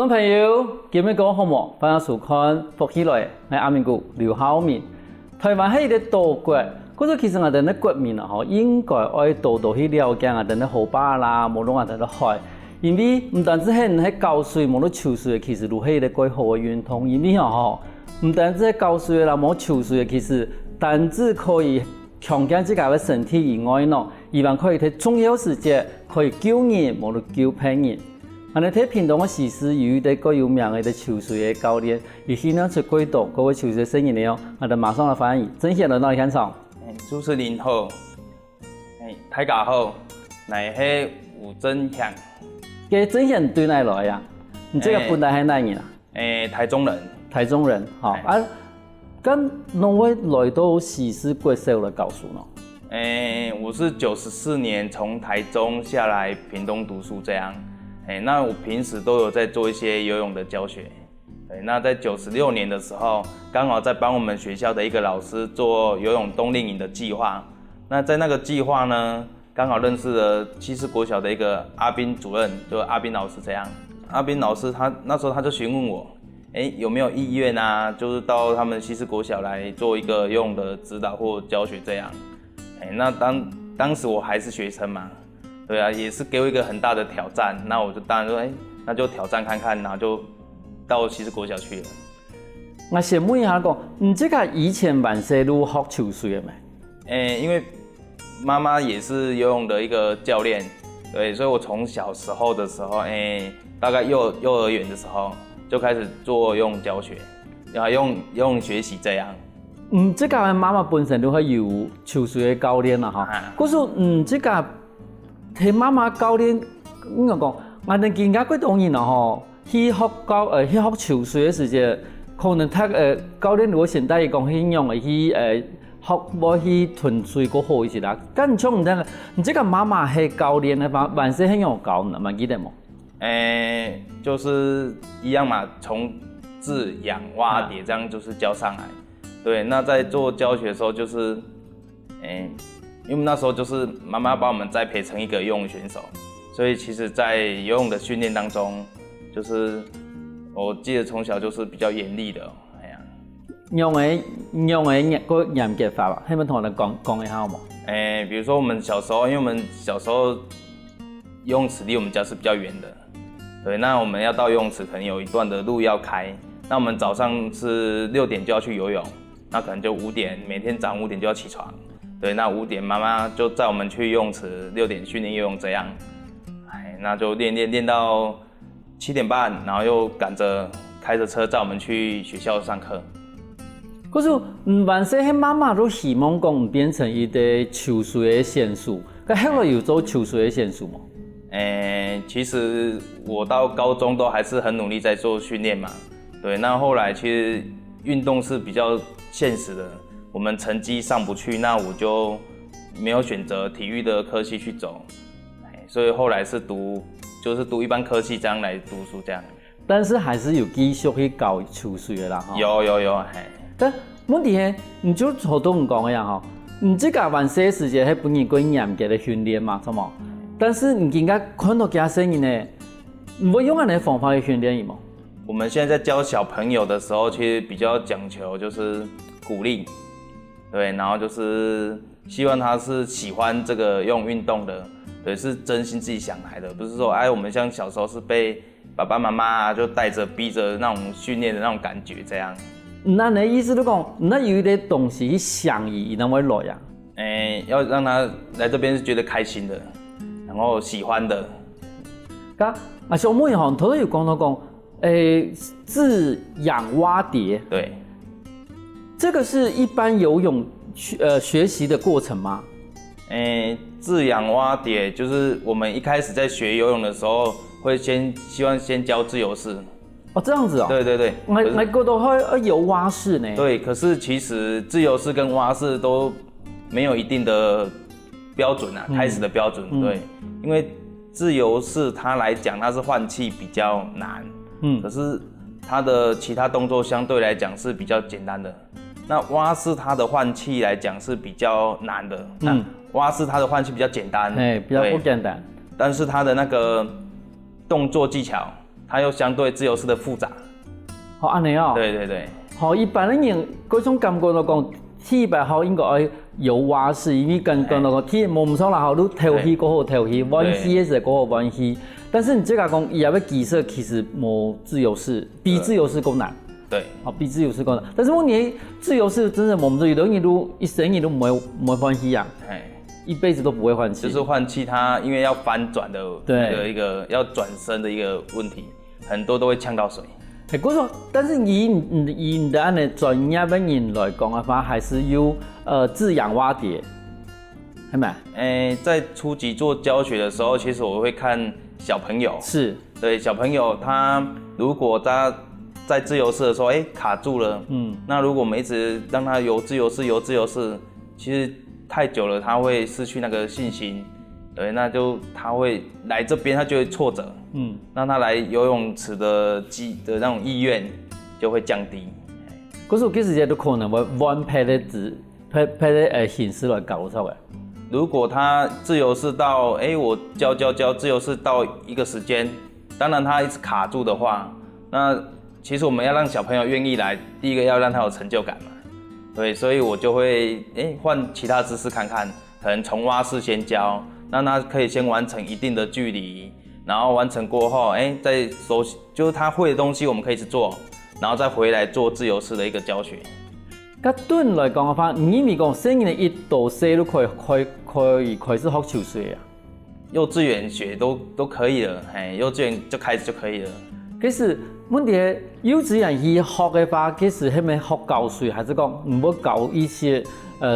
众朋友，今日讲好冇？欢迎收看福起来，我阿明哥刘孝明。台湾係一個島國，嗰種其實我哋啲國民啊，嗬，應該愛多多去了解我哋啲河壩啦，無論我哋啲海，因為唔單止係喺交水，無論抽水，其實都係一個幾好嘅運動。因為嗬，唔單止係交水啦，冇抽水，其實單止可以強健自己嘅身體以外呢，依然可以喺重要時節可以救人，無論救病人。我哋睇屏東嘅時事有一個有名嘅抽水嘅教練，而現在出軌道各位抽水聲音嚟哦，我哋馬上來歡迎曾先生來現場。主持人好，大家好，我係吳正祥。嘅曾先生對哪來呀？你這個本來係哪人啊？台中人。台中人，好啊。咁兩位來到時事國小來教書呢？我是94年從台中下來屏東讀書這樣。那我平時都有在做一些游泳的教學。那在96年的時候，剛好在幫我們學校的一個老師做游泳冬令營的計劃。那在那個計劃呢，剛好認識了西勢國小的一個阿斌主任，就阿斌老師這樣。阿斌老師那時候他就詢問我，有沒有意願啊，就是到他們西勢國小來做一個游泳的指導或教學這樣。那當時我還是學生嘛。對啊，也是給我一個很大的挑戰，那我就當然說，那就挑戰看看，然後就到西勢國小去了。我先問一下講，你這個以前萬歲路學抽水的沒？因為媽媽也是游泳的一個教練，對，所以我從小時候的時候，大概幼兒園的時候就開始做游泳教學，然後游泳學習這樣。這個媽媽本身都係有抽水的教練啦，哈。可是，這個睇媽媽教練，應該講，我哋見家嗰種人啊，吼，去學抽水嘅時節，可能他教練如果現代講應用去學冇去吞水嗰好一些啦。咁唔錯唔得，你這個媽媽係教練嘅話，萬歲係用教呢？唔記得冇？就是一樣嘛，從自仰蛙蝶這樣就是教上來。對，那在做教學的時候就是，因為那時候就是媽媽把我們栽培成一個游泳選手，所以其實在游泳的訓練當中，就是我記得從小就是比較嚴厲的，用嘅個嚴格法吧，可唔可以同我哋講一下好冇？比如說我們小時候，因為我們小時候游泳池離我們家是比較遠的，對，那我們要到游泳池可能有一段的路要開，那我們早上是6點就要去游泳，那可能就5點，每天早上5點就要起床。對，那5點媽媽就載我們去游泳池，6點訓練游泳這樣，那就練到7點半，然後又趕着開着車載我們去學校上課。可是萬歲喺媽媽都希望講變成一個抽水嘅選手，咁後來有做抽水嘅選手嗎？其實我到高中都還是很努力在做訓練嘛。對，那後來其實運動是比較現實的。我們成績上不去，那我就沒有選擇體育的科系去走，所以後來是讀一般科系這樣來讀書這樣。但是還是有繼續去教抽水的啦，有，但問題係，你就好多人講一樣哈，你這個萬歲時節係本應該嚴格的訓練嘛，係嘛？但是你應該看到其他聲音呢，唔會用咁嘅方法去訓練嘛？我們現在在教小朋友的時候，其實比較講求就是鼓勵。對，然後就是希望他是喜歡這個游泳運動的，對，是真心自己想來的，不是說我們像小時候是被爸爸媽媽就帶着逼着那種訓練的那種感覺這樣。那你的意思就講，那有一啲東西想以那為來呀？要讓他來這邊是覺得開心的，然後喜歡的。小妹好像頭先有講到講，自仰蛙蝶。對。這個是一般游泳學習的過程嗎？自仰蛙蝶就是我們一開始在學游泳的時候，會希望先教自由式。哦，這樣子哦。對。我覺得會游蛙式呢。對，可是其實自由式跟蛙式都沒有一定的標準啊，開始的標準。對，因為自由式它來講，它是換氣比較難。可是它的其他動作相對來講是比較簡單的。那蛙式它的換氣來講是比較難的，蛙式它的換氣比較簡單，比較不簡單，但是它的那個動作技巧，它又相对自由式的复杂。好安尼哦。对对对。好，一般的人嗰種感覺就講體白好應該有蛙式，因為講到講體冇唔錯啦，好，你調戲過好調戲，彎戲嘅時候過好彎戲。但是你這個講也要技術其實冇自由式，比自由式更難。對，好，比自由式更難。但是問題自由式真的冇咁多，有的人都一生都唔會換氣啊，一輩子都不會換氣。就是換氣，它因為要翻轉的一個要轉身的一個問題，很多都會嗆到水。嗰種，但是以你的按呢專業的人來講的話，還是有自養蛙碟，係咪？在初級做教學的時候，其實我會看小朋友，是，對小朋友他如果他在自由式的時候，卡住了，那如果我們一直讓他游自由式，其實太久了，他會失去那個信心。對，那就他會來這邊，他就會挫折，讓他來游泳池的那種意願就會降低。嗰時候其實都可能會換配的形式來搞出嘅。如果他自由式到，我教自由式到一個時間，當然他一直卡住的話，那其實我們要讓小朋友願意來，第一個要讓他有成就感嘛。對，所以我就會換其他姿勢看看，可能從蛙式先教。讓他可以先完成一定的距離，然後完成過後，再熟悉，就是他會的東西我們可以去做，然後再回來做自由式的一個教學。咁對你來講嘅話，你咪講細年1到4都可以開始學游水啊？幼稚園學都可以了，幼稚園就開始就可以了。其實問題幼稚園去學嘅話，其實係咪學教水，還是講唔會教一些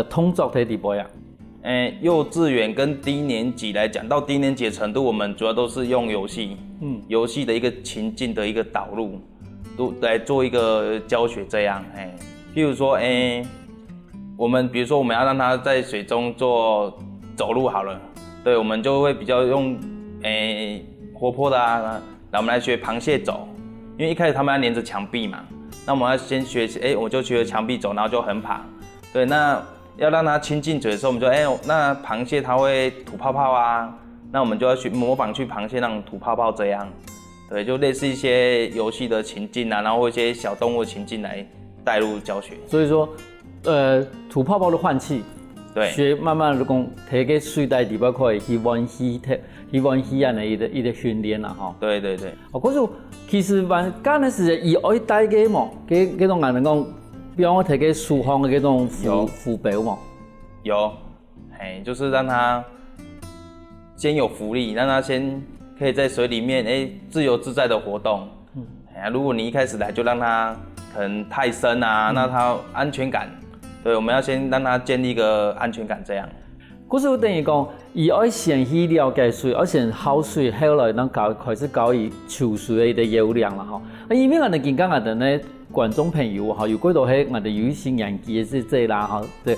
動作嘅地步呀？幼稚園跟低年級來講，到低年級的程度，我們主要都是用遊戲，遊戲的一個情境的一個導入，都來做一個教學這樣，譬如說，我們比如說我們要讓他在水中做走路好了，對，我們就會比較用活潑的啊，然後我們來學螃蟹走，因為一開始他們要黏着牆壁嘛，那我們要先學，我就學牆壁走，然後就橫爬，對，那要讓它親近嘴的時候，我們就那螃蟹它會吐泡泡啊，那我們就要去模仿去螃蟹那種吐泡泡這樣，對，就類似一些遊戲的情境啊，然後一些小動物的情境來帶入教學。所以說，吐泡泡的換氣，對，學慢慢的講，睇個水底地方可以去玩氣啊的一個訓練啦，哈。對對對。嗰時候其實玩間嘅時候，以愛帶嘅嘛，嗰種人講。比方我睇個書房的那種浮標嘛，有，就是讓他先有浮力，讓他先可以在水裡面自由自在的活動。如果你一開始來就讓他可能太深啊，那他安全感，對，我們要先讓他建立一個安全感，這樣。嗰時候等於講，伊愛先去了解水，而先學水，後來能開始教伊游水的優良啦，哈。因為我哋見講我哋呢。觀眾朋友哈，有幾多係我哋有心研究嘅這啦哈，對，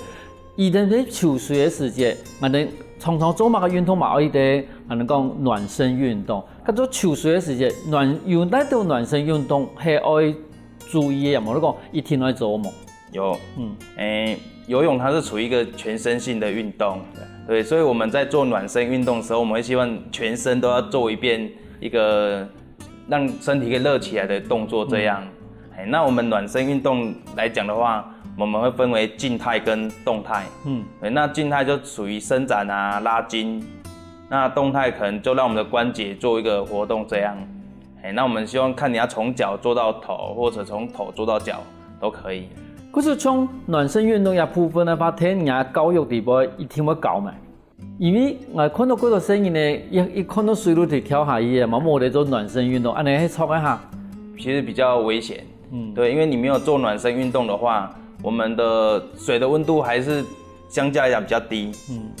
伊哋喺游水嘅時節，我哋常常做乜個運動嘛，伊哋我哋講暖身運動，咁做游水嘅時節，有哪道暖身運動係愛注意嘅，冇你講一天愛做冇？有，游泳它是屬於一個全身性的運動，對，所以我們在做暖身運動的時候，我們會希望全身都要做一遍一個讓身體可以熱起來的動作，這樣。那我們暖身運動來講的話，我們會分為靜態跟動態。那靜態就屬於伸展啊、拉筋，那動態可能就讓我們的關節做一個活動這樣。那我們希望看你要從腳做到頭，或者從頭做到腳都可以。可是從暖身運動一部分的話，睇人家教育地步一定會教嘛。因為我看到嗰個聲音呢，一看到水路就跳下去嘛，冇得做暖身運動，安尼去操一下，其實比較危險。對，因為你沒有做暖身運動的話，我們的水的溫度還是相較來講比較低。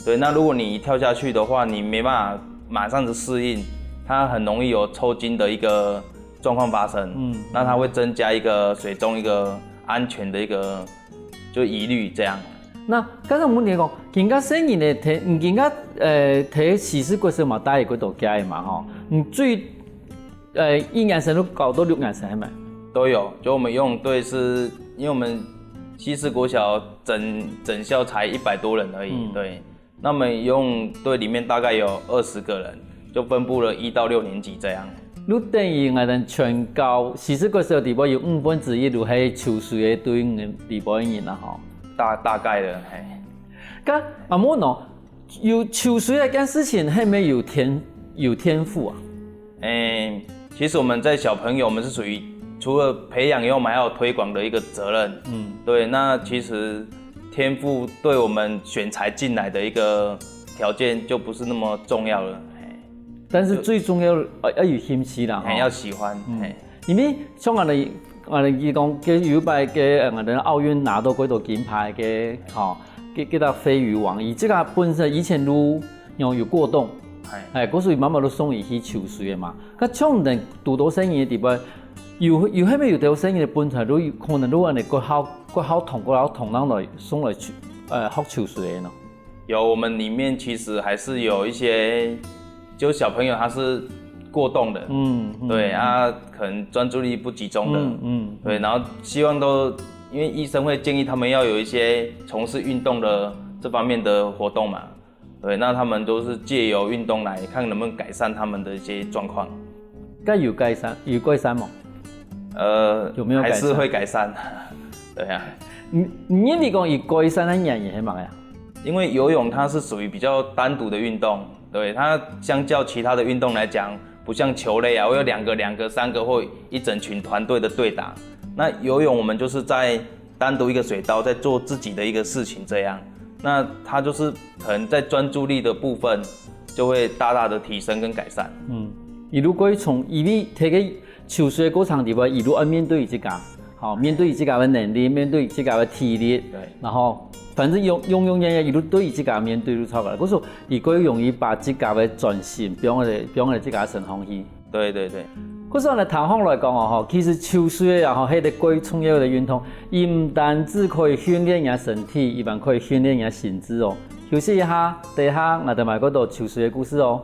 對，那如果你跳下去的話，你沒辦法馬上就適應，它很容易有抽筋的一個狀況發生。那它會增加一個水中一個安全的一個就疑慮這樣。那剛才我哋講，人家聲音呢睇，人家睇試試嗰時嘛，帶嗰度街嘛吼，最一眼神都搞到6眼神係咪？都有，就我們游泳隊是，因為我們西勢國小整校才100多人而已，對。那我們游泳隊裡面大概有20個人，就分布了1到6年級這樣。你等于我哋全校40个小地方有1/5都係潮水嘅隊伍嘅地方人啦，吼。大概的，嘿。咁阿莫喏，有潮水呢件事情係咪有天賦啊？其實我們在小朋友，我們是屬於除了培養以外，我們還有推廣的一個責任。對，那其實天賦對我們選材進來的一個條件就不是那麼重要了。但是最重要要有興趣啦，要喜歡。因為像我哋講嘅有擺嘅我哋奧運拿到幾多金牌嘅，叫做飛魚王，而這個本身以前都有過動，嗰時慢慢都送伊去潮水嘅嘛。咁像人讀到生意嘅地方，有係咪有到生意嘅本身都可能都人哋骨口痛，當來送來學潮水嘅呢？有，我們裡面其實還是有一些。就小朋友他是過動的，對啊，可能專注力不集中的，對，然後希望都，因為醫生會建議他們要有一些從事運動的這方面的活動嘛，對，那他們都是借由運動來看能不能改善他們的一些狀況。有改善嗎？有沒有改善？還是會改善，對啊。你講有改善的原因係乜呀？因為游泳它是屬於比較單獨的運動。對，它相較其他的運動來講，不像球類啊，會有兩個、三個或一整群團隊的對打。那游泳我們就是在單獨一個水道，在做自己的一個事情這樣。那它就是可能在專注力的部分就會大大的提升跟改善。如果從你睇個潮水過程地方，如果要面對自己，面對自己的能力，面對自己的體力，對，然後。反正樣嘢一路對自己面對都錯噶，嗰時候如果容易把自己嘅專心俾我哋自己身上去。對。嗰時候我哋談方來講哦，其實潮水啊，係一個最重要的運動，伊唔單止可以訓練人身體，亦還可以訓練人心智哦。休息一下，等一下我哋埋嗰度潮水嘅故事哦。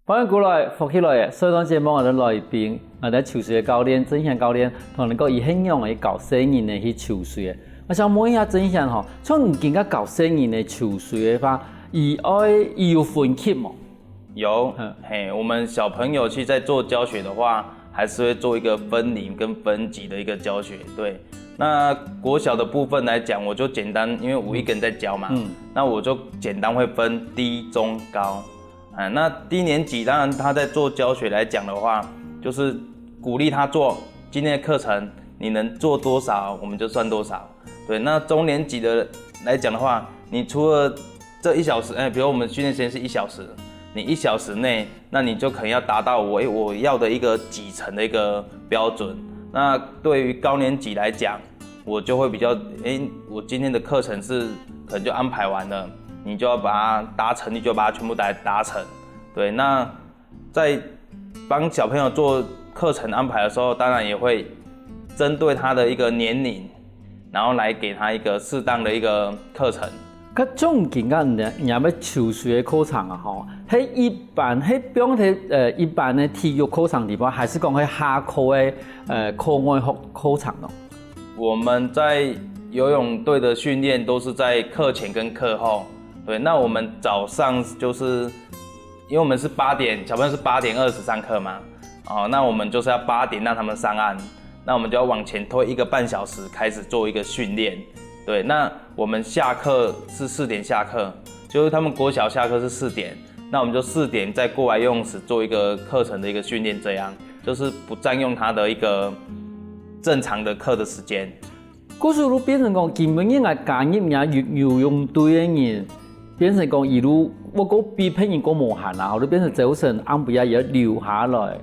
歡迎過來福起來嘅，所以講節目我哋來賓，我哋潮水嘅教練曾祥教練，同你講伊很用嘅教細人嘅去潮水嘅。我想問一下曾祥吼，像你見個教細人嘅潮水嘅話，伊有分級嗎？有，我們小朋友去在做教學的話，還是會做一個分齡跟分級的一個教學。對，那國小的部分來講，我就簡單，因為我一個人在教嘛，那我就簡單會分低、中、高。那低年級當然他在做教學來講的話，就是鼓勵他做今天的課程，你能做多少我們就算多少。對，那中年級的來講的話，你除了這1小時，比如我們訓練時間是1小時，你1小時內，那你就可能要達到我要的一個幾成的一個標準。那對於高年級來講，我就會比較，我今天的課程是可能就安排完了。你就要把它達成，你就把它全部達成。對，那在幫小朋友做課程安排的時候，當然也會針對他的一個年齡，然後來給他一個適當的一個課程。咁總見人哋潮水嘅課程啊，吼，喺一般喺比方喺一般嘅體育課程地方，還是講喺下課嘅課外課程咯？我們在游泳隊的訓練都是在課前跟課後。對，那我們早上就是，因為我們是8點，小朋友是8點20上課嘛，那我們就是要8點讓他們上岸，那我們就要往前推1個半小時開始做一個訓練。對，那我們下課是4點下課，就是他們國小下課是4點，那我們就4點再過來游泳池做一個課程的一個訓練，這樣就是不佔用他的一個正常的課的時間。嗰時候變成講，基本應該加入人游泳隊嘅人。變成講，如我個比朋友個無限啦，或者變成早晨晏晡也要留下來，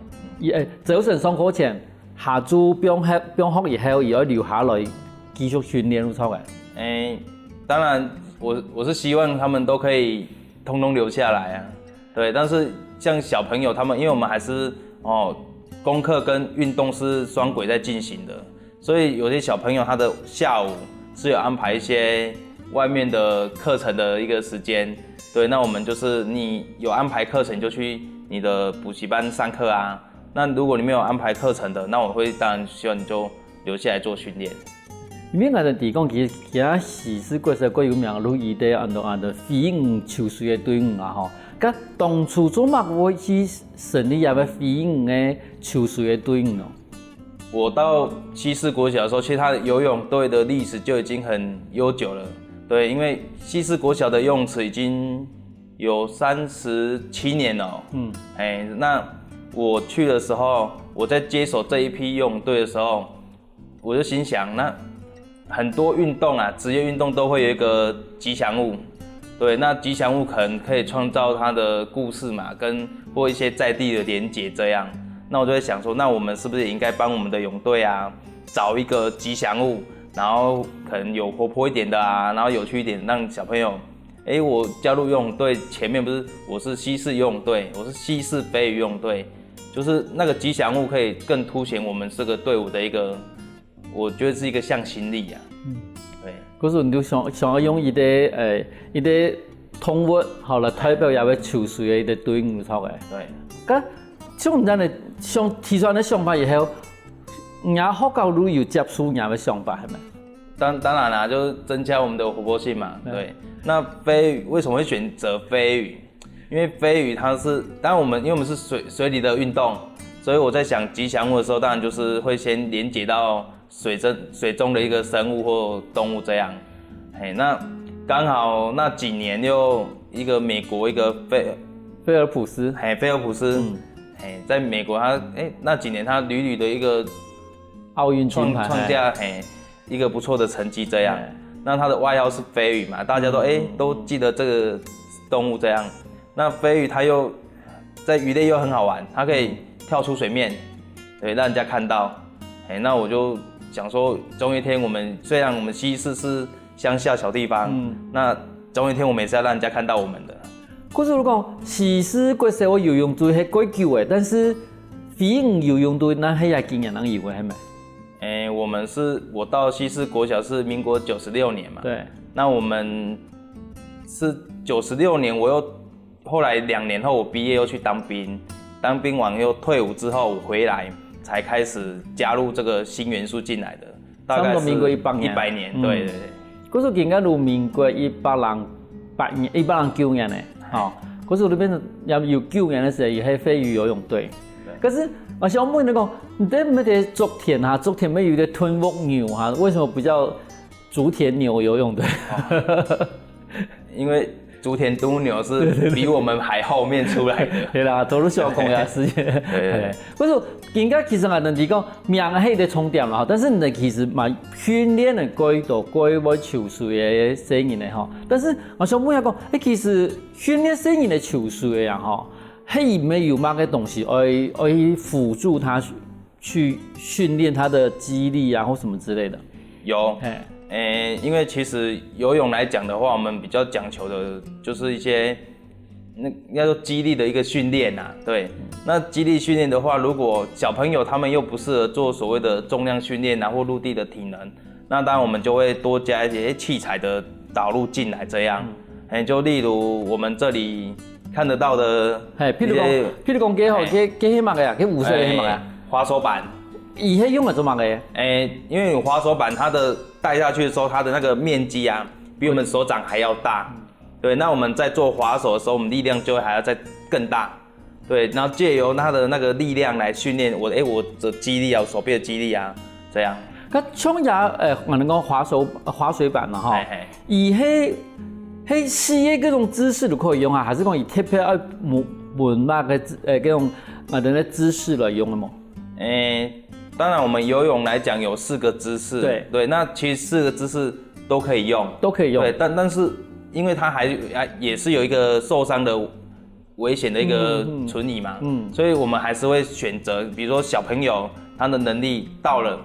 早晨上課前下晝放學以後也要留下來繼續訓練，錯嘅。當然我是希望他們都可以通通留下來啊，對。但是像小朋友他們，因為我們還是功課跟運動是雙軌在進行的，所以有些小朋友他的下午是有安排一些外面的課程的一個時間，对，那我们就是你有安排课程就去你的补习班上课啊。那如果你没有安排课程的，那我会当然希望你就留下来做训练。因为我哋提讲，其实西施国小最有名，如伊哋按飞鱼球队的队伍啊吼。甲当初做乜会去成立一个飞鱼的球队的队伍哦？我到西式国小的时候，其实他的游泳队的历史就已经很悠久了。对，因为西式国小的游泳池已经有37年了。那我去的时候，我在接手这一批游泳队的时候，我就心想，那很多运动啊，职业运动都会有一个吉祥物。对，那吉祥物可能可以创造它的故事嘛，或一些在地的连结这样。那我就在想说，那我们是不是也应该帮我们的泳队啊，找一个吉祥物，然后可能有活泼一点的啊，然后有趣一点，让小朋友，我加入游泳队，前面不是我是西式游泳队，我是西式飞鱼游泳队，就是那个吉祥物可以更凸显我们这个队伍的一个，我觉得是一个向心力啊。对。嗰時你就想要用一啲動物，後來代表一個球隊的隊伍出嘅。對。咁像咱的上提出嚟想法以後，也學校都有接觸也嘅想法係咪？當然啦，就是增加我們的活潑性嘛。對。那飛魚為什麼會選擇飛魚？因為飛魚它是，當然因為我們是水裡的運動，所以我在想吉祥物的時候，當然就是會先連接到水中的一個生物或動物這樣。那剛好那幾年又一個美國一個菲爾普斯，在美國他那幾年他屢的一個奧運金牌創下一個不錯的成績這樣。那他的外號是飛魚嘛，大家都記得這個動物這樣。那飛魚它又在魚類又很好玩，它可以跳出水面，對，讓人家看到。那我就想說，總有一天雖然我們西市是鄉下小地方，那總有一天我們也是要讓人家看到我們的。可是如果西市國小的游泳隊係幾久的，但是飛魚游泳隊那係也經驗能游的係咪？我到西市國小是民國96年嘛，對，那我們是96年，我又後來2年後我畢業又去當兵，當兵完又退伍之後我回來才開始加入這個新元素進來的，大概是民國100年，對對對。嗰時見緊到民國109年咧，嗰時裏邊有9年的時候也係飛魚游泳隊，可是我想問你講，你哋咩啲竹田啊，竹田咩有啲吞木牛啊，為什麼不叫竹田牛游泳隊？因為竹田都牛是比我們還後面出來的。係啦，都是小工業事業。對。嗰時人家其實我哋講名係啲重點啦，但是你其實嘛訓練嘅幾位球隊嘅成員咧嗬。但是我想問一下講，其實訓練成員嘅球隊啊嗬，係沒有乜嘅東西可以輔助他去訓練他的肌力啊或什麼之類的？有。因為其實游泳來講的話，我們比較講求的就是一些應該說肌力的一個訓練啊。對，那肌力訓練的話，如果小朋友他們又不適合做所謂的重量訓練啊，或陸地的體能，那當然我們就會多加一些器材的導入進來，這樣。就例如我們這裡看得到的，譬如講幾號幾乜嘅啊？幾5歲嘅乜啊？滑手板。以前用來做乜嘅？因為滑手板它的帶下去的時候，它的那個面積啊，比我們手掌還要大。對，那我們在做滑手的時候，我們力量就會還要再更大。對，然後借由它的那個力量來訓練我的肌力啊，手臂的肌力啊，這樣。咁像也我哋講滑水板啦，哈，以係細嘅嗰種姿勢都可以用啊，還是講以特別要門乜嘅嗰種我哋嘅姿勢來用嘅嘛？當然，我們游泳來講有4個姿勢，對，那其實4個姿勢都可以用，對，但是因為它也是有一個受傷的危險的一個存疑嘛，所以我們還是會選擇，比如說小朋友他的能力到了，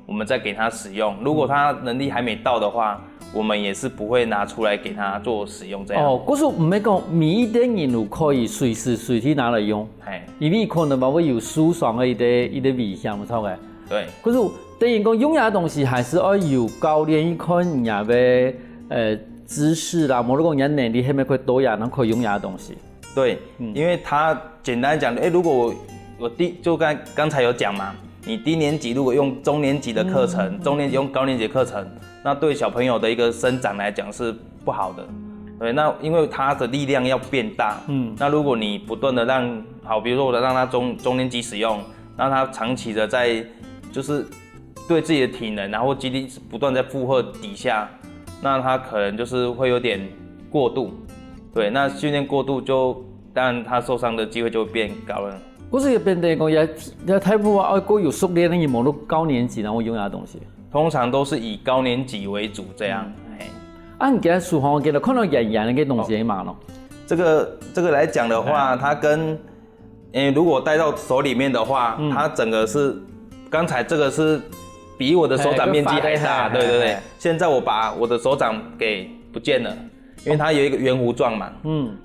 我們再給他使用，如果他能力還沒到的話，我們也是不會拿出來給他做使用這樣。哦，嗰時唔係講每一個人都可以隨時隨地拿來用，因為可能會有受傷的一啲危險，冇錯嘅。對。可是等於講用嘢嘅東西，還是要由教練去看人嘅知识啦，某种人能力，还没可以多样，能可以用的东西。对，因为它简单讲，如果我就刚才有讲嘛，你低年级如果用中年级的课程，中年级用高年级的课程，那对小朋友的一个生长来讲是不好的。对，那因为他的力量要变大，那如果你不断的比如说我让他中年级使用，让他长期的在就是对自己的体能然后肌力不断在负荷底下，那他可能就是会有点过度。对，那训练过度当然他受伤的机会就会变高了。嗰時嘅變地講也睇唔話，我有熟練嘅，冇到高年級，然後用下東西。通常都是以高年級為主這樣。你記得書行，我記得看到人嘅東西嘛咯。這個來講的話，它跟如果戴到手裡面的話，它整個是剛才這個是比我的手掌面積還大，對對對。現在我把我的手掌給不見了。因為它有一個圓弧狀嘛，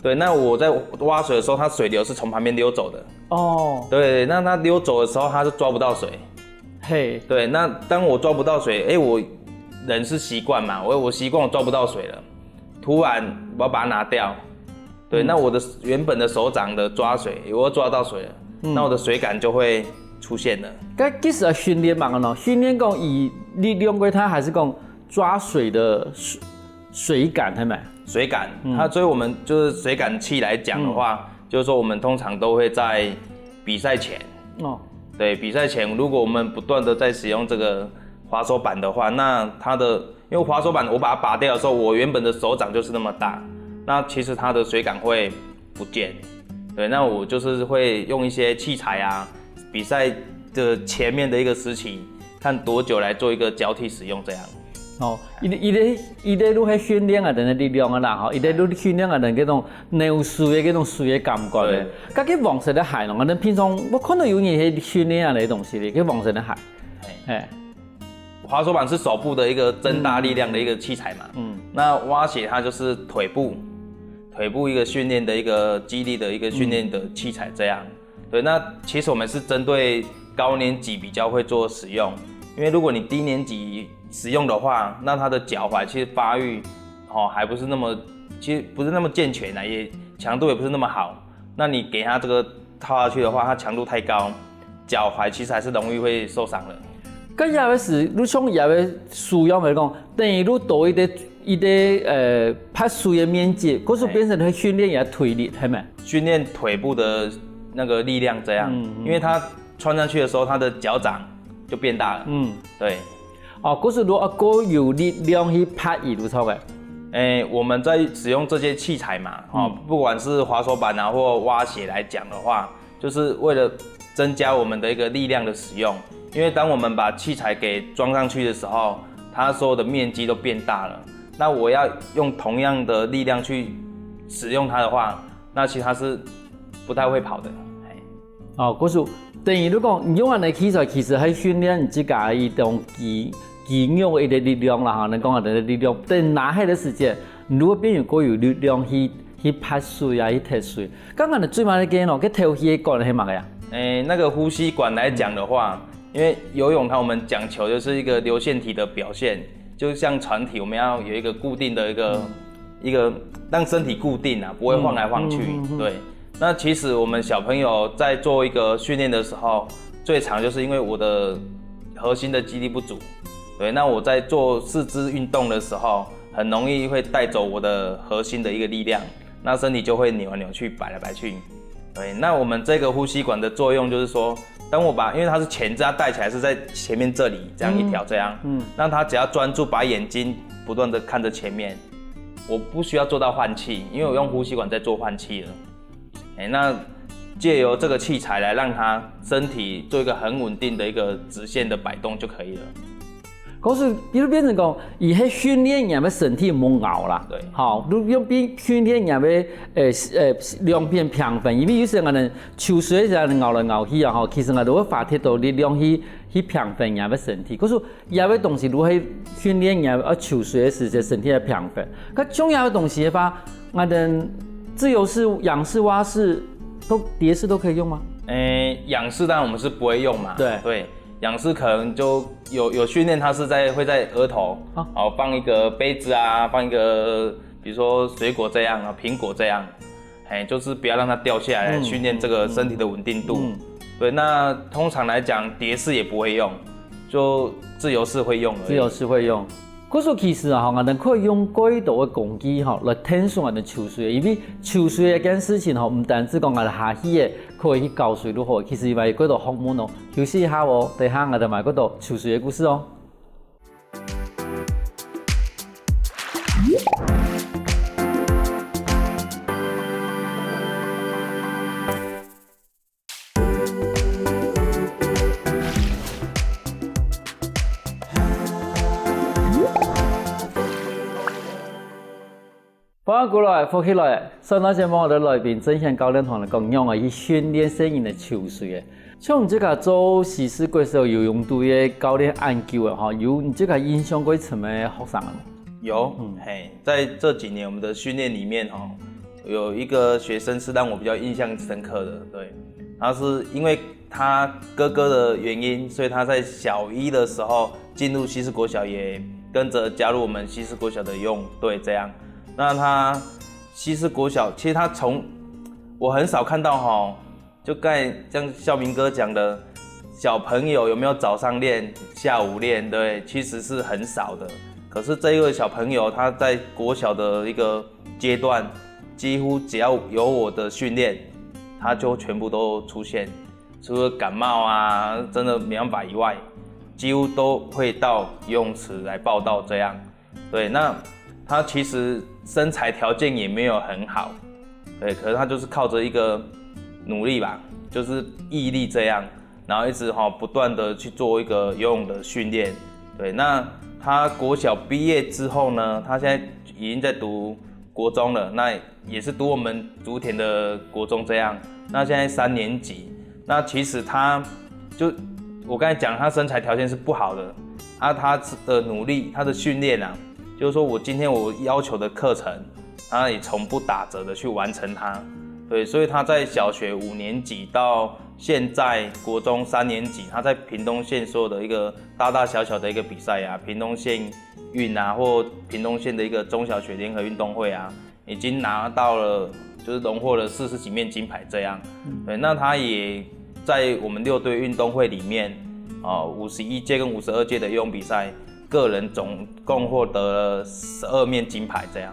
對，那我在挖水的時候，它水流是從旁邊溜走的，對，那它溜走的時候，它是抓不到水，對，那當我抓不到水，我人是習慣嘛，我習慣我抓不到水了，突然我要把它拿掉，對，那我的原本的手掌的抓水，我要抓到水了，那我的水感就會出現了。咁其實係訓練嘛咯，訓練講以力量歸它，還是講抓水的水感，係咪？水感，所以我们就是水感器来讲的话，就是说我们通常都会在比赛前，对，比赛前如果我们不断的在使用这个滑手板的话，那因为滑手板我把它拔掉的时候，我原本的手掌就是那么大，那其实它的水感会不见，对，那我就是会用一些器材啊，比赛的前面的一个时期，看多久来做一个交替使用这样。伊哋都係訓練啊，人嘅力量啊啦，伊哋都訓練啊，人嗰種扭水嘅嗰種水嘅感覺咧。咁佢黃色嘅鞋咯，我哋平常我看到有人係訓練啊啲東西咧，佢黃色嘅鞋。滑手板是手部的一個增大力量的一個器材嘛，那蛙鞋它就是腿部一個訓練的一個肌力的一個訓練的器材這樣。對，那其實我們是針對高年級比較會做使用，因為如果你低年級使用的話，那他的腳踝其實發育，還不是那麼，其實不是那麼健全啊，也強度也不是那麼好。那你給他這個套下去的話，它強度太高，腳踝其實還是容易會受傷的。咁有嘅時，你像有嘅使用嚟講，等於你多一啲拍水嘅面積，嗰時變成去訓練也腿力，係咪？訓練腿部的那個力量，這樣，因為它穿上去的時候，它的腳掌就變大了。對。嗰時如果夠有力量去拍伊都錯嘅。我們在使用這些器材嘛，不管是滑手板啊或蛙鞋來講的話，就是為了增加我們的一個力量的使用。因為當我們把器材給裝上去的時候，它所有的面積都變大了。那我要用同樣的力量去使用它的話，那其實它是不太會跑的。嗰時等於你講，你用嘅器材其實係訓練你自己一種肌肉嘅力量啦，你講嘅力量，但拿起嘅時間，如果邊有夠有力量去拍水啊，去踢水，剛剛你最慢嘅嘅咯，佢頭氣管係乜嘅呀？那個呼吸管來講的話，因為游泳它我們講求就是一個流線體的表現，就像船體，我們要有一個固定的一個讓身體固定啊，不會晃來晃去。對，那其實我們小朋友在做一個訓練的時候，最常就是因為我的核心的肌力不足。對，那我在做四肢運動的時候，很容易會帶走我的核心的一個力量，那身體就會扭來扭去，擺來擺去。對，那我們這個呼吸管的作用就是說，當我因為它是前置，它帶起來是在前面這裡這樣一條這樣，那它只要專注把眼睛不斷的看着前面，我不需要做到換氣，因為我用呼吸管在做換氣了。那借由這個器材來讓它身體做一個很穩定的一個直線的擺動就可以了。嗰時，你變成講，而係訓練人嘅身體冇熬啦。對，好，你用邊訓練人嘅兩邊平衡，因為有時我哋抽水時候熬來熬去啊，吼，其實我哋會發揮到力量去平衡人嘅身體。嗰時有啲東西如果係訓練人要抽水嘅時候，身體嘅平衡。咁重要嘅東西嘅話，我哋自由式、仰式、蛙式、蝶式都可以用嗎？仰式當然我們是不會用嘛。對。仰视可能就有训练，它是会在额头，好放一个杯子啊，放一个比如说水果这样啊，苹果这样，就是不要让它掉下来，训练这个身体的稳定度。对，那通常来讲，蝶式也不会用，就自由式会用而已。自由式会用。嗰时其实啊，我哋可以用几道嘅工具来听顺我哋抽水，因为抽水嘅件事情唔单止讲我哋下起嘅可以去教水都好，其實因為嗰度學問哦，休息一下喎，等下我哋埋嗰度抽水嘅故事哦。翻過來，復起來。上那節目我哋來賓正向教練同你講，讓我去訓練聲音嘅抽水嘅。像你這個做西施國小游泳隊嘅教練研究嘅哈，有你這個印象過什麼學生啊？有，在這幾年我們的訓練裡面有一個學生是讓我比較印象深刻的，對，他是因為他哥哥的原因，所以他在小一的時候進入西施國小，也跟着加入我們西施國小的游泳隊，這樣。那他西施國小，其實他我很少看到就剛才像孝明哥講的，小朋友有沒有早上練、下午練，對，其實是很少的。可是這一位小朋友，他在國小的一個階段，幾乎只要有我的訓練，他就全部都出現。除了感冒啊，真的沒辦法以外，幾乎都會到游泳池來報到這樣。對，那他其實身材條件也沒有很好，對，可是他就是靠着一個努力吧，就是毅力這樣，然後一直不斷的去做一個游泳的訓練。對，那他國小畢業之後呢，他現在已經在讀國中了，那也是讀我們竹田的國中這樣。那現在3年級，那其實他就我剛才講，他身材條件是不好的，他的努力，他的訓練啊，就是說我今天我要求的課程，他也從不打折的去完成它。對，所以他在小學5年級到現在國中3年級，他在屏東縣所有的一個大大小小的一個比賽啊，屏東縣運啊，或屏東縣的一個中小學聯合運動會啊，已經拿到了，就是榮獲了40幾面金牌這樣。對，那他也在我們6隊運動會裡面，51屆跟52屆的游泳比賽，個人總共獲得了12面金牌這樣。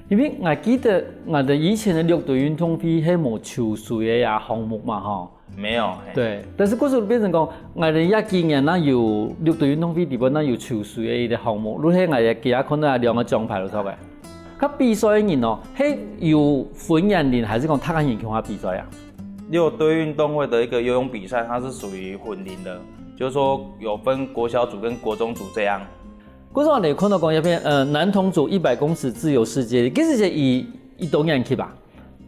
因為我記得我哋以前的6隊運動會係冇抽水嘅呀項目嘛，哈。沒有。對，但是嗰時變成講，我哋一幾年那有6隊運動會裡邊那有抽水嘅一個項目，你睇我哋其他可能係2個獎牌都錯嘅。佢比賽嘅人係有分年齡還是講他個人去參比賽啊？6隊運動會的一個游泳比賽，它是屬於混齡的，就是說有分國小組跟國中組這樣。嗰時我哋看到講一篇男童組100公尺自由世界，幾時係以多年級吧？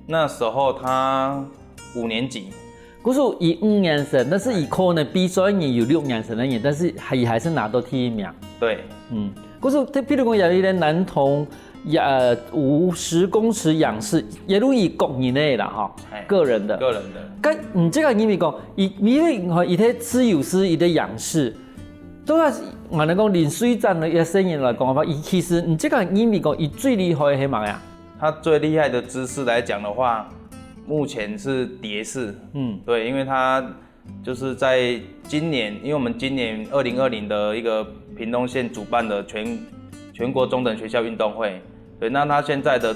那時候他5年級。嗰時以5年生，但是以可能比賽人有6年生的人，但是還是拿到第1名。對，嗰時譬如講有一個男童50公尺仰視，也都以個人的啦，哈，個人的。咁唔即係因為講，因為伊啲自由式伊啲仰視，都係我哋講連水戰嘅聲音來講嘅話，其實唔即係因為講伊最厲害係乜呀？他最厲害的姿勢來講的話，目前是蝶式。對，因為他就是在今年，因為我們今年2020的一個屏東縣主辦的全國中等學校運動會。對，那他現在的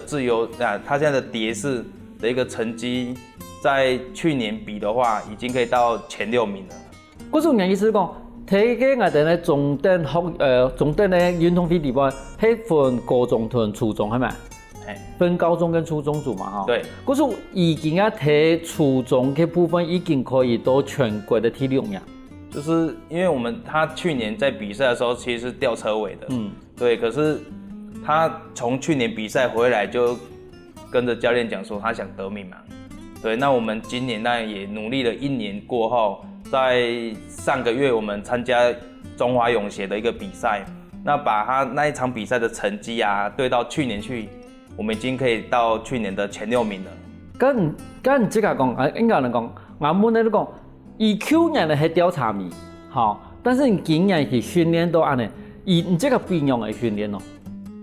他現在的蝶式的一個成績，在去年比的話，已經可以到前6名了。嗰種意思講，睇嘅我哋咧中等嘅運動會裡邊，係分高中同初中係咪？分高中跟初中組嘛，哈。對。嗰種已經睇初中嘅部分已經可以到全國的第6名。就是因為他去年在比賽的時候其實是吊車尾的。對，可是他從去年比賽回來就跟着教練講說他想得名嘛。對，那我們今年那也努力了1年過後，在上個月我們參加中華泳協的一個比賽，那把他那一場比賽的成績啊對到去年去，我們已經可以到去年的前6名了。咁即係講，應該嚟講，我們咧講，以去年咧係調查咪，好，但是你经验去训练都安尼，你这个并用的训练哦。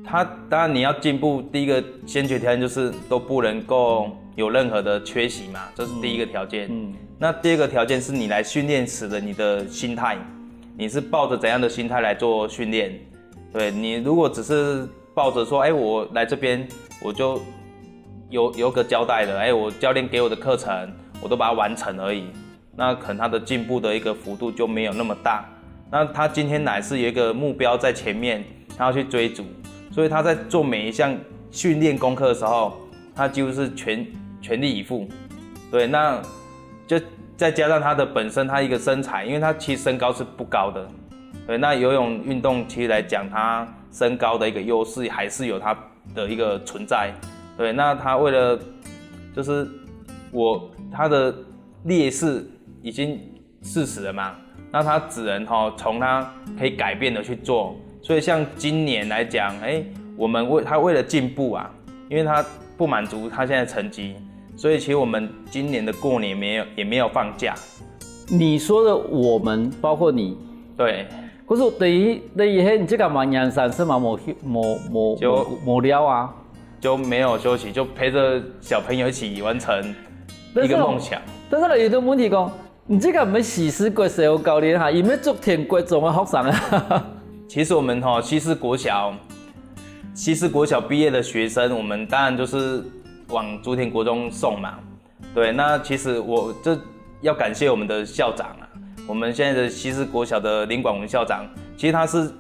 他当然你要进步，第一个先决条件就是都不能够有任何的缺席嘛，这是第一个条件。那第二个条件是你来训练时的你的心态，你是抱着怎样的心态来做训练？对，你如果只是抱着说，我来这边我就有个交代的，我教练给我的课程我都把它完成而已，那可能他的进步的一个幅度就没有那么大。那他今天来是有一个目标在前面，他要去追逐。所以他在做每一项训练功课的时候，他几乎是全力以赴。对，那就再加上他的本身他一个身材，因为他其实身高是不高的。对，那游泳运动其实来讲，他身高的一个优势还是有他的一个存在。对，那他为了就是他的劣势已经事实了嘛，那他只能从他可以改变的去做。所以像今年来讲，我们为了进步啊，因为他不满足他现在成绩，所以其实我们今年的过年也没有放假。你说的我们包括你，对。可是第一你这个嘛年三是嘛没聊啊，就没有休息，就陪着小朋友一起完成一个梦想。但是有一个问题讲，你这个唔是西施国小教练哈，伊要做田国中的学生啊。其实我们西施国小毕业的学生，我们当然就是往竹田国中送嘛。对，那其实我这要感谢我们的校长啊，我们现在的西施国小的林广文校长，其实他是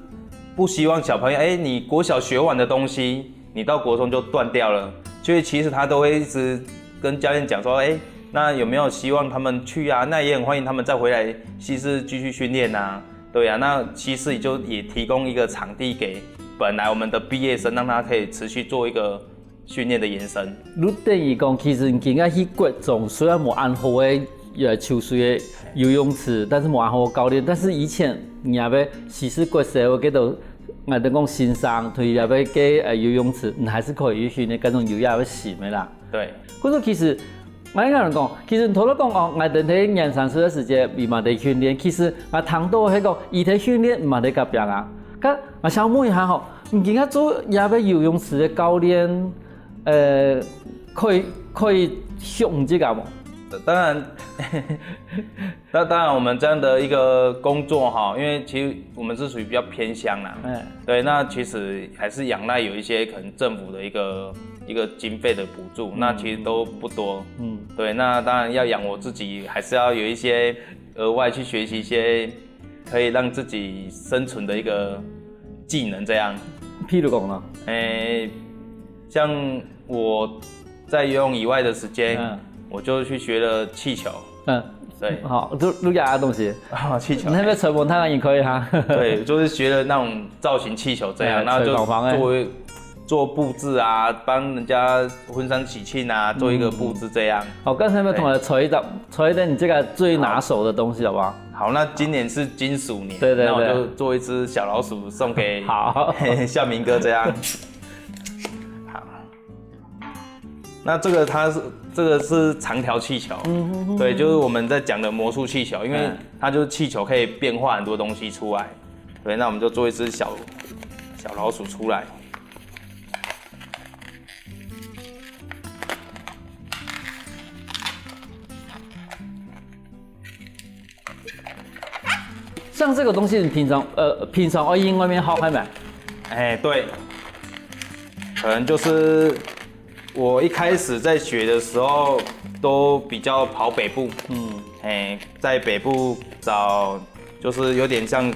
不希望小朋友，你国小学完的东西，你到国中就断掉了，所以其实他都会一直跟教练讲说，那有没有希望他们去啊？那也很欢迎他们再回来西施继续训练啊。对啊，那西施也提供一个场地给本来我们的毕业生，让他可以持续做一个训练的延伸。你等于讲，其实你今仔去国中，虽然无安好的秋水的游泳池，但是无安好的教练，但是以前你也要西施国小的叫做我哋讲新生，佢也要给游泳池，你还是可以去训练，各种游也要洗的啦。对。可是其实。我跟人讲，其实头都讲我哋喺年三十的时间，咪嘛喺训练。其实我谈到迄个，伊喺训练唔嘛喺隔壁啊。咁我想问一下吼，你今仔做也要游泳池的教练，可以上这个冇？当然，我们这样的一个工作哈，因为其实我们是属于比较偏乡啦。对，那其实还是仰赖有一些可能政府的一个经费的补助，那其实都不多。对，那当然要养活自己，还是要有一些额外去学习一些可以让自己生存的一个技能，这样。譬如讲呢？像我在游泳以外的时间，我就去学了气球。对，好，录下的东西。气球。那边吹风太阳也可以哈。对，就是学了那种造型气球这样，然后就做布置啊，帮人家婚丧喜庆啊，做一个布置这样。好，刚才有没有同学吹一点你这个最拿手的东西，好不好？好，那今年是金属年，对，那我就做一只小老鼠送给孝明哥这样。好，那这个是长条气球，对，就是我们在讲的魔术气球，因为它就是气球可以变化很多东西出来。对，那我们就做一只小老鼠出来。像这个东西，你平常会用外面好开买？对，可能就是我一开始在学的时候，都比较跑北部，在北部找就是有点像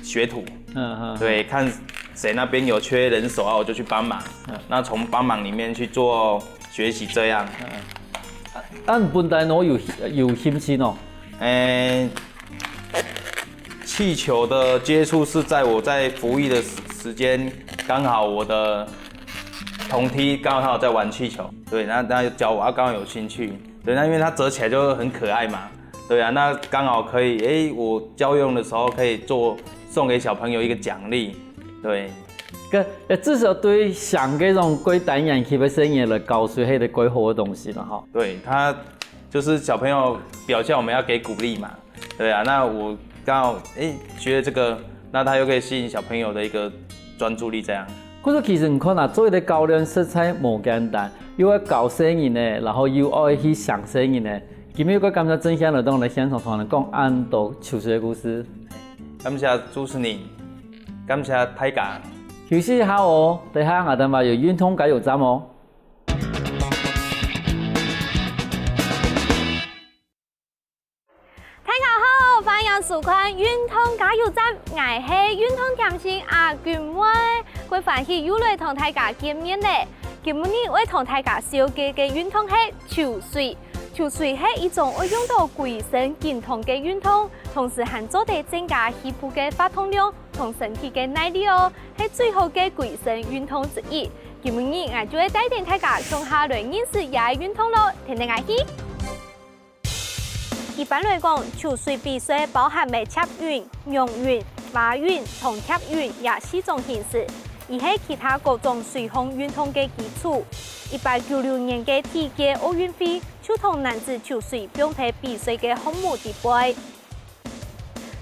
学徒，对，看谁那边有缺人手啊，我就去帮忙，那从帮忙里面去做学习这样。按本来我有兴趣哦。气球的接触是在我在服役的时间，刚好我的同梯刚好在玩气球，对，那就教我，刚好有兴趣，对，那因为它折起来就很可爱嘛，对啊，那刚好可以，我教游泳的时候可以送给小朋友一个奖励，对。至少对上嗰種幾單人去要生嘢嚟教學係幾好嘅東西啦，哈。對，他就是小朋友表現，我們要給鼓勵嘛，對啊，那我刚好学了这个，那他又可以吸引小朋友的一个专注力这样。可是其实你看啊，做一个教练实在无简单，又要教声音呢，然后又爱去想声音呢。今日我感谢郑先生来现场同人讲安度球水的故事。感谢主持人，感谢大家。休息一下哦，等下我哋咪有运通加油站哦。大家好，欢迎收看运通加油站，我是运通甜心阿娟妹，我欢喜又来同大家见面咧。今日我同大家小介嘅运通係球水。球水係一種會用到規身健康嘅運動，同時還做地增加皮膚嘅發通量同身體嘅耐力哦，係最好嘅規身運動之一。今日我就會帶領大家向下來認識也運動咯，聽聽下去。一般來講，球水比賽包含嘅插運、仰運、蛙運同跳運也4種形式，而係其他各種水上運動嘅基礎。1896年嘅第一屆奧運會，就同男子球水並排比賽嘅項目地位。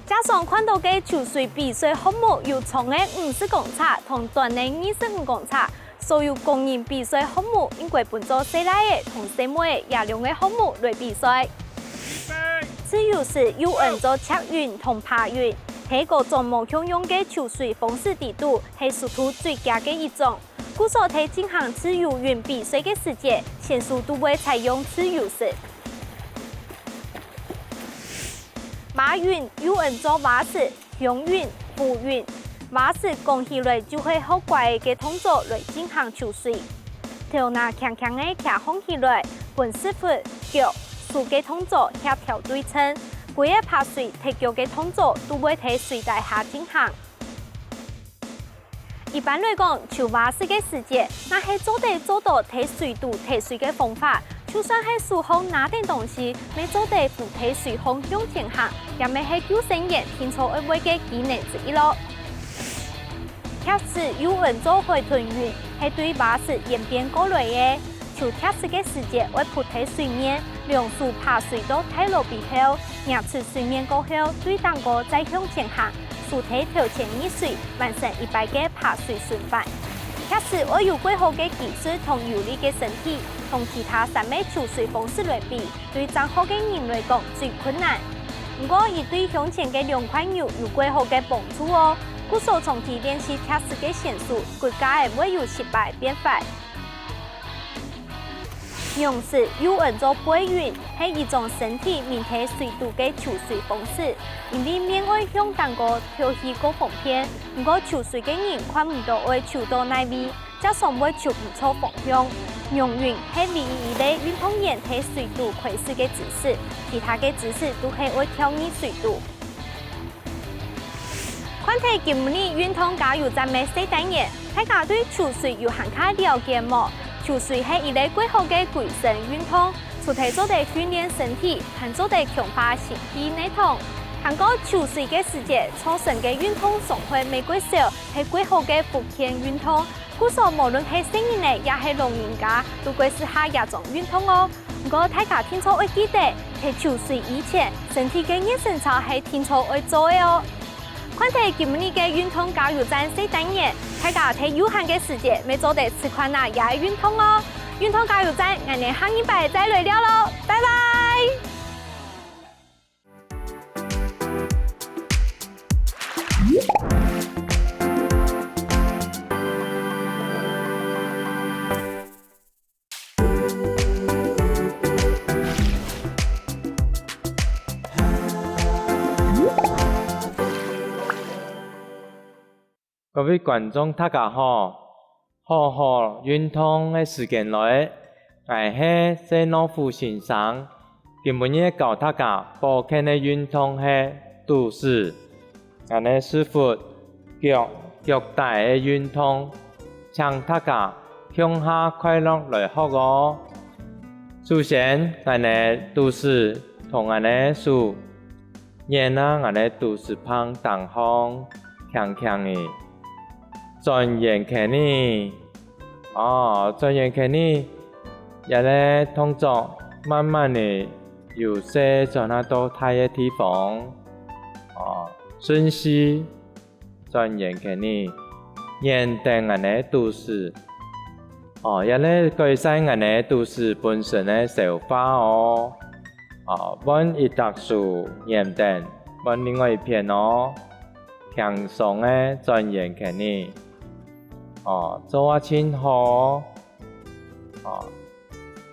加上看到嘅球水比賽項目有長嘅50公尺同短嘅25公尺，所有公認比賽項目應該分做細大嘅同細妹嘅2兩個項目來比賽。自由式有按做插運同爬運，係各種無向用嘅球水方式地度係速度最佳嘅一種。故所睇進行自由運比賽嘅時節，選手都會採用自由式。蛙運有按做蛙式、仰運、浮運。蛙式講起來就會好怪嘅動作來進行球水，頭拿強強嘅騎放起來，分4分腳數嘅動作協調對稱，每個爬水踢腳嘅動作都會喺水底下進行。一般來講，球蛙式嘅時節，那係做到睇水度睇水嘅方法。就算係樹後拿點東西，未做到扶睇水方向前行，也咪係救生員天操一位嘅技能之一咯。跳式有按做海豚運，係對蛙式演變過來嘅。球跳式嘅時節會浮喺水面，兩手爬水到太落鼻後，壓出水面過後，對單個再向前行。主體頭前溺水，完成100個爬水循環。跳式我有幾好嘅技術同有力嘅身體，同其他3個球水方式來比，對長好嘅人來講最困難。不過，伊對向前嘅2塊肉有幾好嘅幫助哦。故所長期練習跳式嘅選手，國家會有失敗變法。仰式有按做背運，係一種身體面體水度嘅球水方式，因為面會向單個跳起個方片，不過球水嘅人看唔到會球到哪邊，加上會球唔錯方向。仰運係唯一類運動員喺水度窺視嘅姿勢，其他嘅姿勢都係會跳入水度。看睇今日運動加油站嘅4單元，大家對球水有涵蓋了解冇？球水係一類幾好嘅規身運動，除咗做地訓練身體，還做地強化心肺內統。韓國球水嘅時節，初生嘅運動總會玫瑰少，係幾好嘅復健運動。故所無論係成年人，也係老人家，都會適合這種運動哦。不過大家聽錯會記得，喺球水以前，身體嘅熱身操係聽錯會做嘅哦。看睇今日嘅運動加油站4單元，大家喺有限嘅時間，咪做地吃飯啊，也係運動哦。運動加油站，我哋下一拜再來聊咯，拜拜。各位觀眾大家好，好運動嘅時間內，我係謝諾夫先生。今日教大家保健嘅運動係都市，我哋師傅腳大嘅運動，請大家向下快樂來學哦。首先，我哋都市同我哋數，然後我哋都市旁當方強強嘅。轉眼看你，轉眼看你，也咧動作慢慢地由細轉到大嘅地方，顺势转眼给你认定安尼都是也咧改善安尼都是本身的手法哦。揾一特殊认定，揾另外一片哦，轻松的转眼给你做亲好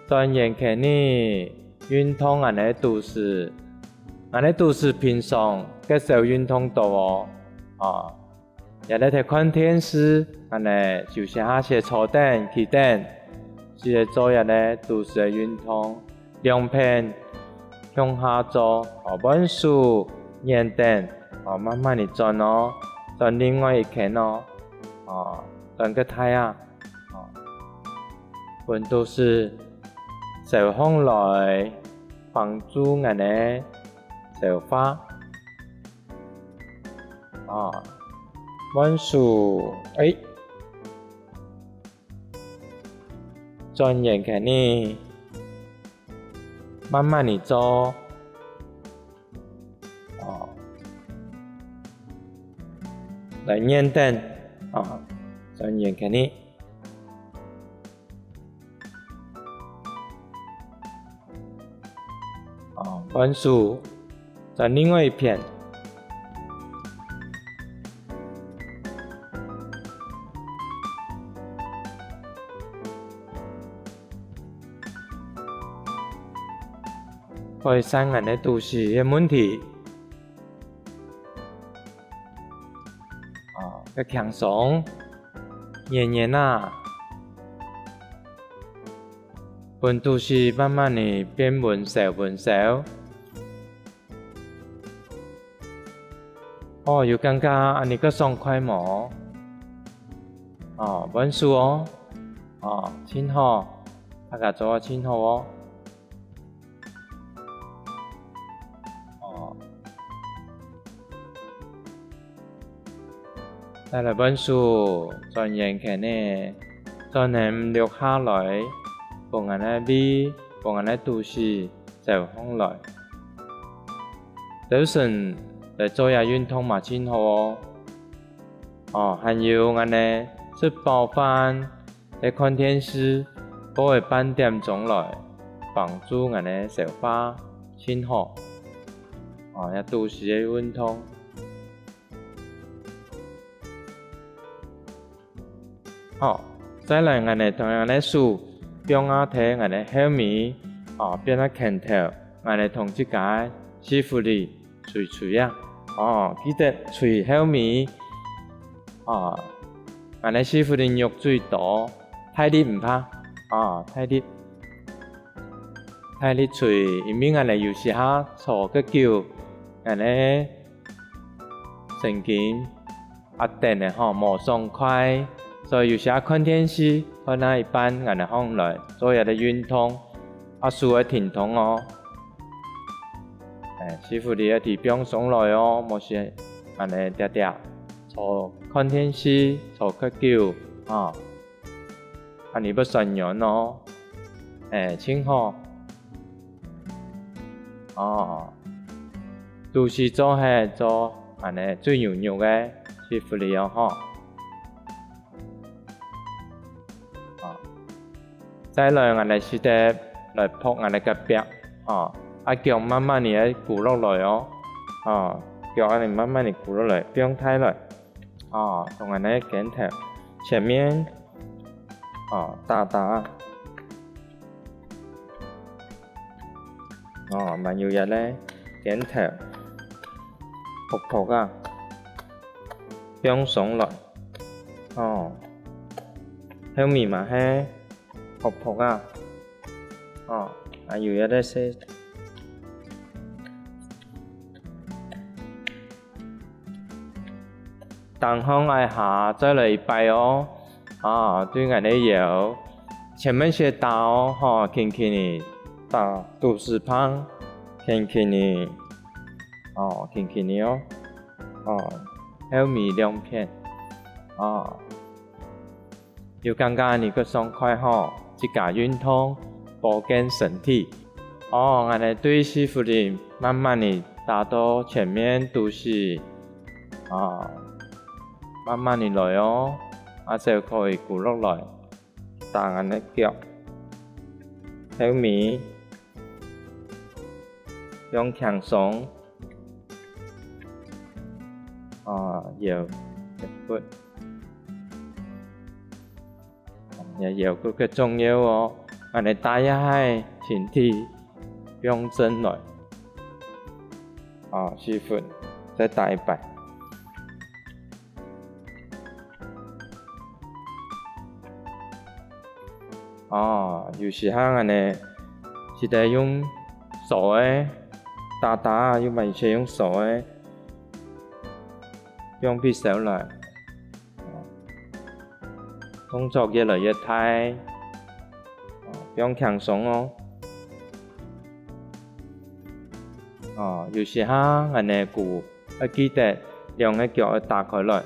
转眼给你运动安尼都是平常嘅时候运动到也咧睇看电视安尼就是下些坐凳起凳，是做也咧都是的运动，两片向下做本书认定慢慢地转转另外一边转个台本都是手风来帮助安尼手法本书转眼给你慢慢地做来认定转眼给你本书转另外一片改善安尼都是嘅问题个轻松黏黏本都是慢慢地变稳手有感觉安尼个爽快冇本书真好大家做真好再来本书转眼给你转念留下来帮安尼比帮安尼都是走风来早晨来做下运动嘛真好还有安尼吃饱饭来看电视都会8点钟来帮助安尼手法真好也都是的运动再来安尼同样的书变啊睇安尼小米变啊看头安尼同即个师傅哩吹记得吹小米安尼师傅哩肉最多太力唔怕太力吹因为安尼有时下坐个叫安尼神经定的无爽快所以有时看电视看那一般安尼放来做下的运动需要停通师傅你一直不用上来冇事安尼嗲坐看电视坐个久安尼不顺眼真好都是做安尼最牛肉的师傅你再来安尼是得来扑安尼个壁脚慢慢地鼓落来脚安尼慢慢地鼓落来不用太来同安尼肩头前面打慢悠悠咧肩头扑不用上来小米嘛嘿扑慢悠悠咧些当空爱下再来一摆对安尼摇前面些打轻轻地打肚子旁轻轻地轻轻地小米2片有感觉你个爽快即个运动保健身体安尼对师傅哩慢慢地打到前面都是慢慢地來哦，就可以鼓落來，大眼的腳，後面用強鬆，搖骨，搖骨嘅重要哦，你帶一下前提用正來，舒服，再帶一擺。有時候是得用手的打，又唔係用手的，用匕首來，動作越來越大，用強鬆哦。有時候鼓要記得兩個腳要打開來，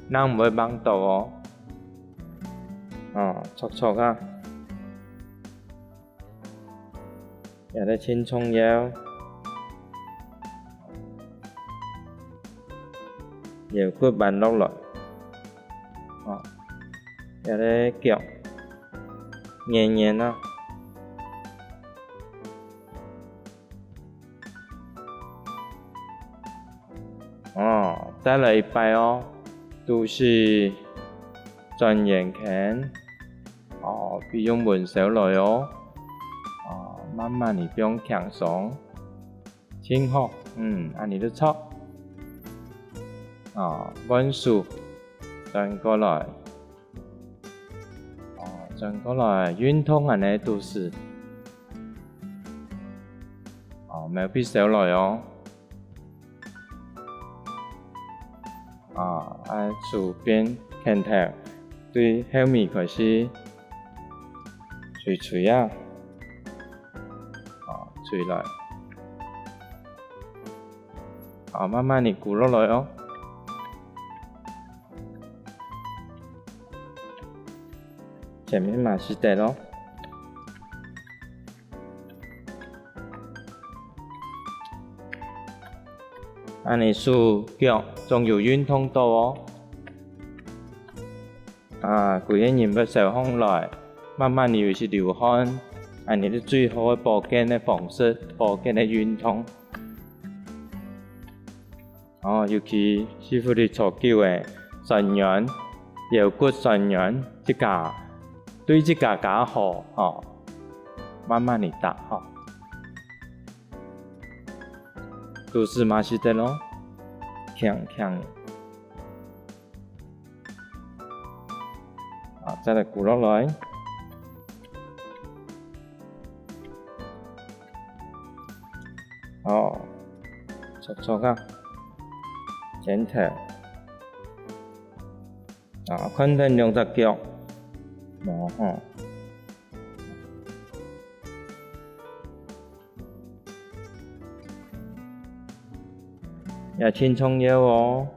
那唔會掹到哦。戳啊！有啲輕鬆腰，腰骨彎落來，有啲腳硬硬啦，再來一擺哦，都是轉眼拳，不用門手來哦。慢慢地不用強鬆，輕學，按你的錯，溫數，轉過來，運動都是，沒有匕首來哦，手邊拳頭對後面開始捶啊。捶來，慢慢地鼓落來哦。前面嘛是得咯，你手腳仲有運動到哦。幾個人嘅手空來，慢慢地又是流汗。你的最好的保健的方式，保健的運動。尤其師傅哋所叫嘅腎陽、腰骨腎陽，對這個較好，慢慢地打，都是嘛是得咯，強，再來鼓落來。戳啊，前頭，昆頓兩隻腳，也輕鬆腰哦，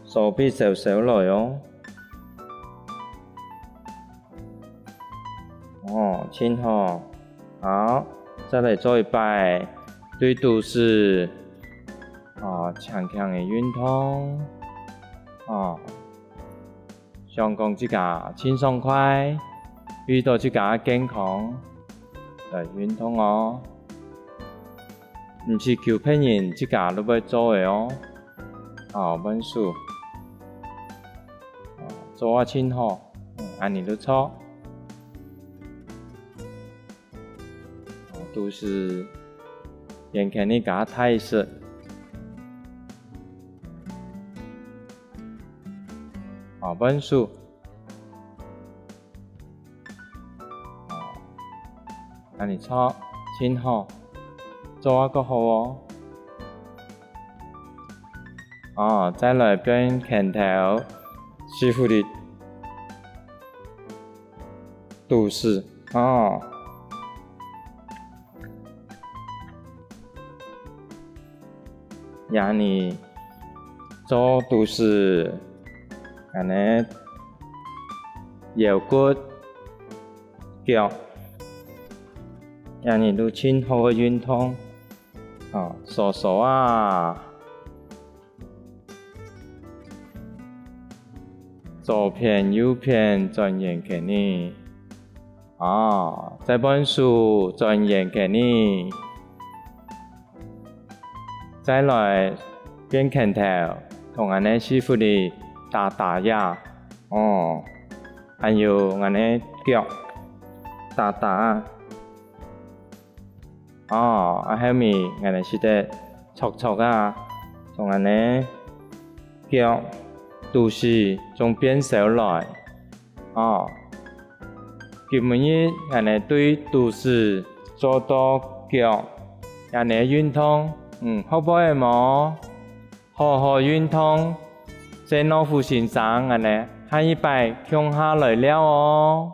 手臂少少來哦，輕學，好。再來做一擺，對都是強的運動，想講這個輕鬆快，遇到這個健康來運動哦，唔是求別人這個都要做的哦，溫數，做輕好，按你的錯。都是眼前的個態勢，溫數，按你錯，輕好，做一個好哦。再來邊拳頭，師傅的都是讓你做都是，腰骨、腳，讓你都輕好嘅運動，手左片右片转眼给你。这本书转眼给你。再来边拳头，同俺的師傅哋打呀，還有俺的腳打，後面俺的是得戳啊，同俺的腳都是從邊手來，基本上俺的對都是做到腳，俺的運動。好不好冇？好運動，在老虎身上，下一拜向下來了哦。